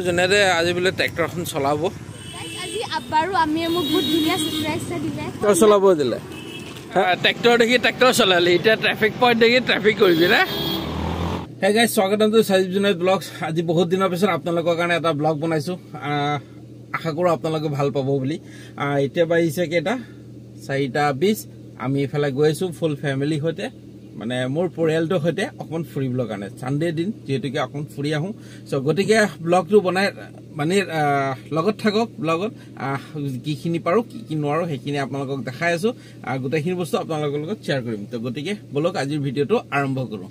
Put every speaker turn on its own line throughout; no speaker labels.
জনেৰে আজি বোলে ট্ৰেক্টৰখন চলাব
আজি আবাৰো আমি মোক বহুত ধুনীয়া সাৰপ্ৰাইজ দিলে
ট্ৰেক্টৰ চলাব দিলে ট্ৰেক্টৰ দেখি ট্ৰেক্টৰ চলালি এতিয়া ট্ৰেফিক পইণ্ট দেখি ট্ৰেফিক কৰিবি না হে গাইজ স্বাগতম টু সঞ্জীৱ জুনাইদ ব্লগছ আজি বহুত দিনৰ পিছত আপোনালোকৰ কাৰণে এটা ব্লগ বনাইছো আশা কৰোঁ আপোনালোকে ভাল পাব বুলি এতিয়া বাজিছে কেইটা 4:20 আমি এফালে গৈ আছো ফুল ফেমিলি সৈতে মানে মোৰ পৰিয়ালটোৰ সৈতে অকণ ফুৰিবলৈ কাৰণে চানডে দিন যেহেতুকে অকণ ফুৰি আহোঁ চ' গতিকে ব্লগটো বনাই মানে লগত থাকক ব্লগত কিখিনি পাৰোঁ কি নোৱাৰোঁ সেইখিনি আপোনালোকক দেখাই আছোঁ গোটেইখিনি বস্তু আপোনালোকৰ লগত শ্বেয়াৰ কৰিম তো গতিকে বলক আজিৰ ভিডিঅ'টো আৰম্ভ কৰোঁ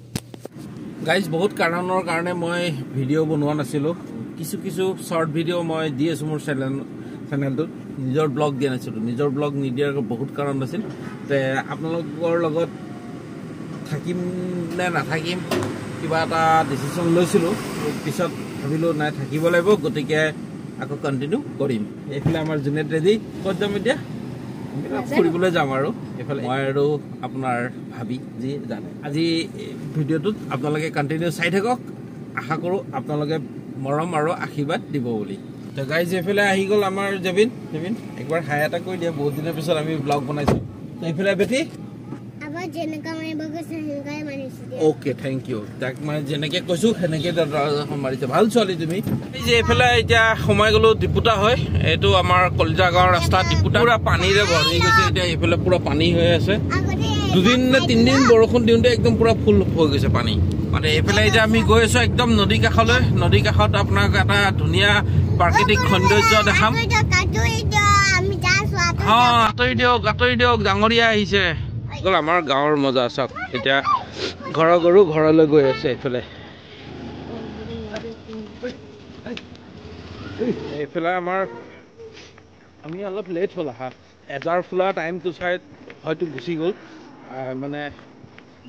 গাইজ বহুত কাৰণৰ কাৰণে মই ভিডিঅ' বনোৱা নাছিলোঁ কিছু শ্বৰ্ট ভিডিঅ' মই দি আছোঁ মোৰ চেনেলটোত নিজৰ ব্লগ দিয়া নাছিলোঁ নিজৰ ব্লগ নিদিয়াৰ বহুত কাৰণ আছিল তে আপোনালোকৰ লগত থাকিম নে নাথাকিম কিবা এটা ডিচিশ্যন লৈছিলোঁ পিছত ভাবিলোঁ নাই থাকিব লাগিব গতিকে আকৌ কণ্টিনিউ কৰিম এইফালে আমাৰ জুনেদ ৰেডি ক'ত যাম এতিয়া ফুৰিবলৈ যাম আৰু এইফালে মই আৰু আপোনাৰ ভাবি যি জানে আজি ভিডিঅ'টোত আপোনালোকে কণ্টিনিউ চাই থাকক আশা কৰোঁ আপোনালোকে মৰম আৰু আশীৰ্বাদ দিব বুলি তো গাইজ এইফালে আহি গ'ল আমাৰ জেবিন একবাৰ হাই এটা কৈ দিয়া বহুত দিনৰ পিছত আমি ব্লগ বনাইছোঁ তো এইফালে বেটি ওকে থেংক ইউ তাক মানে যেনেকে কৈছো সেনেকে মাৰিছে ভাল ছোৱালী তুমি যে এইফালে এতিয়া সোমাই গলো ডিপুটা হয় এইটো আমাৰ কলিতা গাঁৱৰ ৰাস্তা ডিপুটা পুৰা পানীৰে ভৰি গৈছে এতিয়া এইফালে পুৰা পানী হৈ আছে দুদিন নে তিনিদিন বৰষুণ দিওঁতে একদম পুৰা ফুল হৈ গৈছে পানী মানে এইফালে এতিয়া আমি গৈ আছো একদম নদী কাষলৈ নদী কাষত আপোনাক এটা ধুনীয়া প্ৰাকৃতিক সৌন্দৰ্য দেখাম আঁতৰি দিয়ক ডাঙৰীয়া আহিছে আমাৰ গাঁৱৰ মজা চাওক এতিয়া ঘৰৰ গৰু ঘৰলৈ গৈ আছে এইফালে আমাৰ আমি অলপ লেট হ'ল আহা এজাৰ ফুলা টাইমটো চাই হয়তো গুচি গ'ল মানে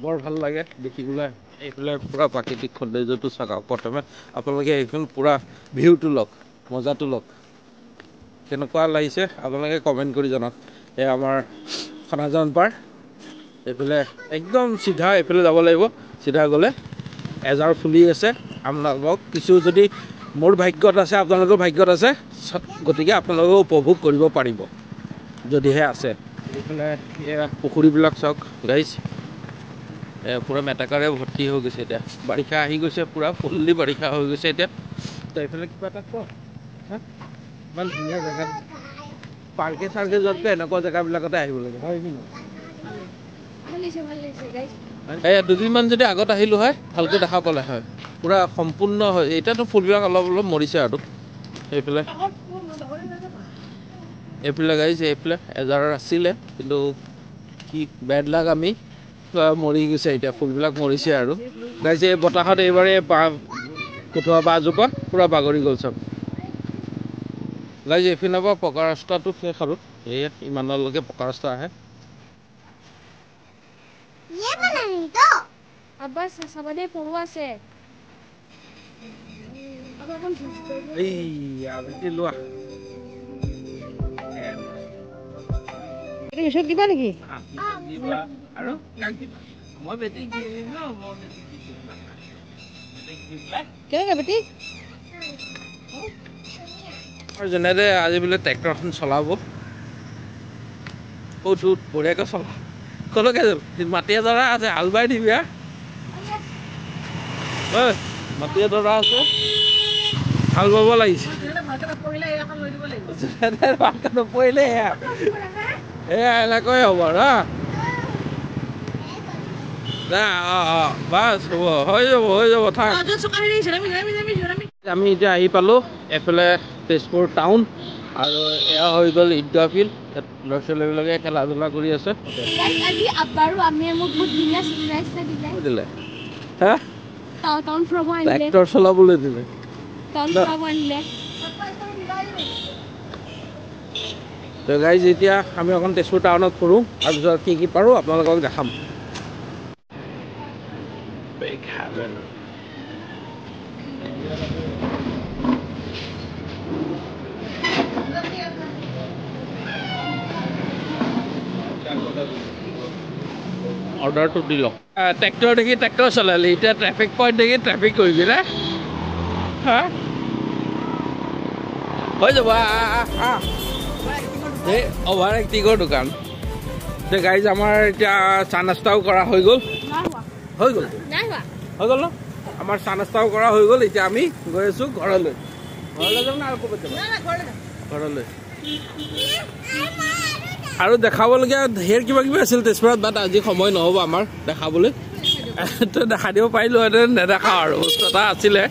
বৰ ভাল লাগে দেখিবলৈ এইফালে পূৰা প্ৰাকৃতিক সৌন্দৰ্যটো চাওক প্ৰথমে আপোনালোকে এইখন পূৰা ভিউটো লওক মজাটো লওক কেনেকুৱা লাগিছে আপোনালোকে কমেণ্ট কৰি জনাওক এই আমাৰ খনাজান পাৰ এইফালে একদম চিধা এইফালে যাব লাগিব চিধা গ'লে এজাৰ ফুলি আছে আপোনালোকক কিছু যদি মোৰ ভাগ্যত আছে আপোনালোকৰ ভাগ্যত আছে গতিকে আপোনালোকেও উপভোগ কৰিব পাৰিব যদিহে আছে এইফালে এয়া পুখুৰীবিলাক চাওক গাইজ পূৰা মেটেকাৰে ভৰ্তি হৈ গৈছে এতিয়া বাৰিষা আহি গৈছে পূৰা ফুল্লি বাৰিষা হৈ গৈছে এতিয়া তো এইফালে কিবা এটা কওক হা ইমান ধুনীয়া জেগাত পাৰ্কে চাৰ্কে যোৱাতকৈ এনেকুৱা জেগাবিলাকতে আহিব লাগে হয় কি নহয় দুদিনমান যদি আগত আহিলোঁ হয় ভালকৈ দেখা পালে হয় পূৰা সম্পূৰ্ণ হয় এতিয়াতো ফুলবিলাক অলপ মৰিছে আৰু এইফালে গাইছে এইফালে এজাৰ আছিলে কিন্তু কি বেড লাক আমি মৰি গৈছে এতিয়া ফুলবিলাক মৰিছে আৰু গাইছে এই বতাহত এইবাৰে কঠুৱা বাঁহজোপা পূৰা বাগৰি গ'ল চব গাইছে এইপিনৰ পৰা পকা ৰাস্তাটো শেষ আৰু সেয়ে ইমানলৈকে পকা ৰাস্তা আহে দিবা নেকি আৰু কেনেকৈ বেটি যেনেদৰে আজি বোলে ট্ৰেক্টৰখন চলাব ক'তো বঢ়িয়াকৈ চলা ক'লৈকে যাব মাটি এডৰা আছে হাল বাই দিবি মাটি এডৰা আছে হাল বাব লাগিছে ভালকৈ নপৰিলে এয়া এনেকৈ হ'ব আৰু বাছ হ'ব হৈ যাব থাক আমি এতিয়া আহি পালোঁ এইফালে তেজপুৰ টাউন আৰু এয়া হৈ গ'ল ঈদগাহ ফিল্ড ইয়াত ল'ৰা ছোৱালীবিলাকে খেলা ধূলা কৰি আছে দিলে হা ট্ৰেক্টৰ চলাবলৈ দিলে তো গাইজ এতিয়া আমি অকণ তেজপুৰ টাউনত ফুৰোঁ তাৰপিছত কি পাৰোঁ আপোনালোকক দেখাম অৰ্ডাৰটো দি লওক ট্ৰেক্টৰ দেখি ট্ৰেক্টৰ চলালি এতিয়া ট্ৰেফিক পইণ্ট দেখি ট্ৰেফিক কৰিবি না হা হৈ যাব এই অভাৰ এক্টিঙৰ দোকান গাইজ আমাৰ এতিয়া চাহ নাস্তাও কৰা হৈ গ'ল হৈ গ'ল ন আমাৰ চাহ নাস্তাও কৰা হৈ গ'ল এতিয়া আমি গৈ আছো ঘৰলৈ যাম না আৰু ক'ৰবাত যাম ঘৰলৈ আৰু দেখাবলগীয়া ঢেৰ কিবা কিবি আছিল তেজপুৰত বাট আজি সময় নহ'ব আমাৰ দেখাবলৈ দেখাই দিব পাৰিলোহেঁতেন নেদেখাওঁ আৰু বস্তু এটা আছিলে